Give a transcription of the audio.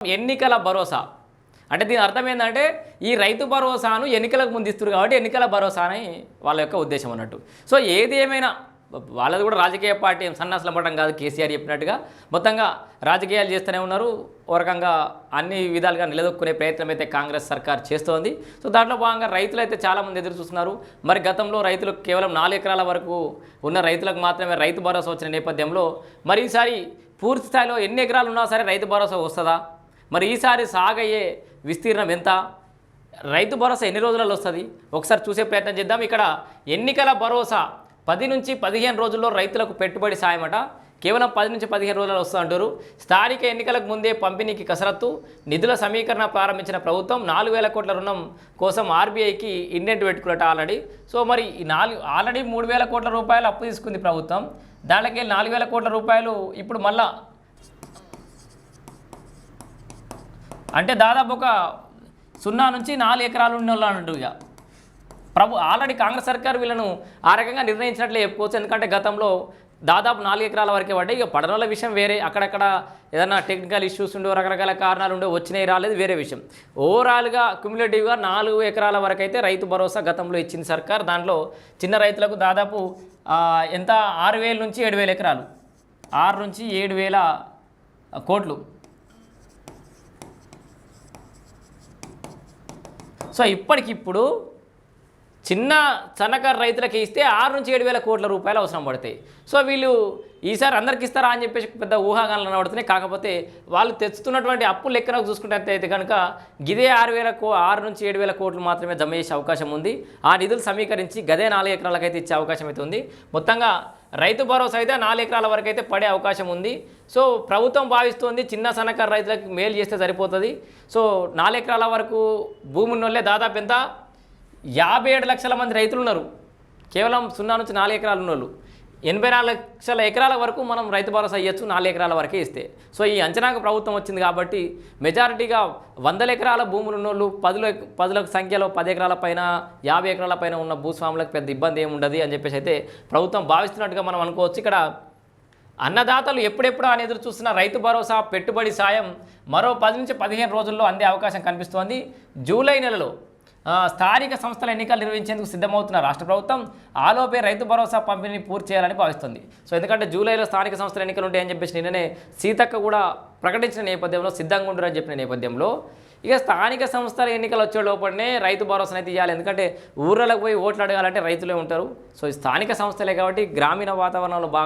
ఎన్నికల భరోసా అంటే దీని అర్థం ఏంటంటే ఈ రైతు భరోసాను ఎన్నికలకు ముందు ఇస్తారు కాబట్టి ఎన్నికల భరోసా అని వాళ్ళ యొక్క ఉద్దేశం అన్నట్టు. సో ఏది ఏమైనా వాళ్ళది కూడా రాజకీయ పార్టీ సన్నాసులు పడడం కాదు. కేసీఆర్ చెప్పినట్టుగా మొత్తంగా రాజకీయాలు చేస్తూనే ఉన్నారు. ఓ రకంగా అన్ని విధాలుగా నిలదొక్కునే ప్రయత్నం అయితే కాంగ్రెస్ సర్కార్ చేస్తోంది. సో దాంట్లో భాగంగా రైతులు అయితే చాలామంది ఎదురు చూస్తున్నారు. మరి గతంలో రైతులకు కేవలం 4 ఎకరాల వరకు ఉన్న రైతులకు మాత్రమే రైతు భరోసా వచ్చిన నేపథ్యంలో మరి ఈసారి పూర్తి స్థాయిలో ఎన్ని ఎకరాలు ఉన్నా సరే రైతు భరోసా వస్తుందా? మరి ఈసారి సాగయ్యే విస్తీర్ణం ఎంత? రైతు భరోసా ఎన్ని రోజులలో వస్తుంది? ఒకసారి చూసే ప్రయత్నం చేద్దాం. ఇక్కడ ఎన్నికల భరోసా 10 నుంచి 15 రోజుల్లో రైతులకు పెట్టుబడి సాయమట. కేవలం 10 నుంచి 15 రోజులు వస్తూ అంటారు. స్థానిక ఎన్నికలకు ముందే పంపిణీకి కసరత్తు. నిధుల సమీకరణ ప్రారంభించిన ప్రభుత్వం 4,000 కోట్ల రుణం కోసం ఆర్బీఐకి ఇండెంట్ పెట్టుకున్నట ఆల్రెడీ. సో మరి ఆల్రెడీ 3,000 కోట్ల రూపాయలు అప్పు తీసుకుంది ప్రభుత్వం. దాంట్లోకి 4,000 కోట్ల రూపాయలు ఇప్పుడు మళ్ళా అంటే దాదాపు ఒక 0 నుంచి 4 ఎకరాలు ఉన్న వాళ్ళు అన్నట్టు. ఇక ఆల్రెడీ కాంగ్రెస్ సర్కార్ వీళ్ళను ఆ రకంగా నిర్ణయించినట్లే చెప్పుకోవచ్చు. ఎందుకంటే గతంలో దాదాపు 4 ఎకరాల వరకే పడ్డాయి. ఇక పడనల విషయం వేరే, అక్కడక్కడ ఏదైనా టెక్నికల్ ఇష్యూస్ ఉండే రకరకాల కారణాలు ఉండే వచ్చినాయి రాలేదు వేరే విషయం. ఓవరాల్గా క్యుములేటివ్గా 4 ఎకరాల వరకు అయితే రైతు భరోసా గతంలో ఇచ్చింది సర్కార్. దాంట్లో చిన్న రైతులకు దాదాపు ఎంత 6,000 నుంచి 7,000 ఎకరాలు, 6 నుంచి 7,000 కోట్లు. సో ఇప్పటికిప్పుడు చిన్న సన్నకారు రైతులకి ఇస్తే 6 నుంచి 7,000 కోట్ల రూపాయలు అవసరం పడతాయి. సో వీళ్ళు ఈసారి అందరికి ఇస్తారా అని చెప్పేసి పెద్ద ఊహాగానాలు పడుతున్నాయి. కాకపోతే వాళ్ళు తెచ్చుతున్నటువంటి అప్పులు లెక్కన చూసుకుంటే అయితే కనుక గిదే 6 నుంచి 7,000 కోట్లు మాత్రమే జమ చేసే అవకాశం ఉంది. ఆ నిధులు సమీకరించి గదే 4 ఎకరాలకైతే ఇచ్చే అవకాశం అయితే ఉంది. మొత్తంగా రైతు భరోసా అయితే 4 ఎకరాల వరకు అయితే పడే అవకాశం ఉంది. సో ప్రభుత్వం భావిస్తోంది చిన్న సన్నకారు రైతులకు మేలు చేస్తే సరిపోతుంది. సో 4 ఎకరాల వరకు భూమి ఉన్నోళ్ళే దాదాపు ఎంత 57 లక్షల మంది రైతులు ఉన్నారు. కేవలం 0 నుంచి 4 ఎకరాలు ఉన్నోళ్ళు 84 లక్షల ఎకరాల వరకు మనం రైతు భరోసా ఇవ్వచ్చు 4 ఎకరాల వరకే ఇస్తే. సో ఈ అంచనాకు ప్రభుత్వం వచ్చింది కాబట్టి మెజారిటీగా 100 ఎకరాల భూములు ఉన్నోళ్ళు 10 సంఖ్యలో 10 ఎకరాల పైన 50 ఎకరాల పైన ఉన్న భూస్వాములకు పెద్ద ఇబ్బంది ఏమి ఉండదు అని చెప్పేసి అయితే ప్రభుత్వం భావిస్తున్నట్టుగా మనం అనుకోవచ్చు. ఇక్కడ అన్నదాతలు ఎప్పుడెప్పుడు అని ఎదురు చూస్తున్న రైతు భరోసా పెట్టుబడి సాయం మరో 10 నుంచి 15 రోజుల్లో అందే అవకాశం కనిపిస్తోంది. జూలై నెలలో స్థానిక సంస్థల ఎన్నికలు నిర్వహించేందుకు సిద్ధమవుతున్న రాష్ట్ర ప్రభుత్వం ఆలోపే రైతు భరోసా పంపిణీని పూర్తి చేయాలని భావిస్తుంది. సో ఎందుకంటే జూలైలో స్థానిక సంస్థల ఎన్నికలు ఉంటాయని చెప్పేసి నిన్ననే సీతక్క కూడా ప్రకటించిన నేపథ్యంలో సిద్ధంగా ఉండరని చెప్పిన నేపథ్యంలో ఇక స్థానిక సంస్థల ఎన్నికలు వచ్చే లోపలనే రైతు భరోసాను అయితే ఇవ్వాలి. ఎందుకంటే ఊర్లకు పోయి ఓట్లు అడగాలంటే రైతులే ఉంటారు. సో ఈ స్థానిక సంస్థలే కాబట్టి గ్రామీణ వాతావరణంలో బాగా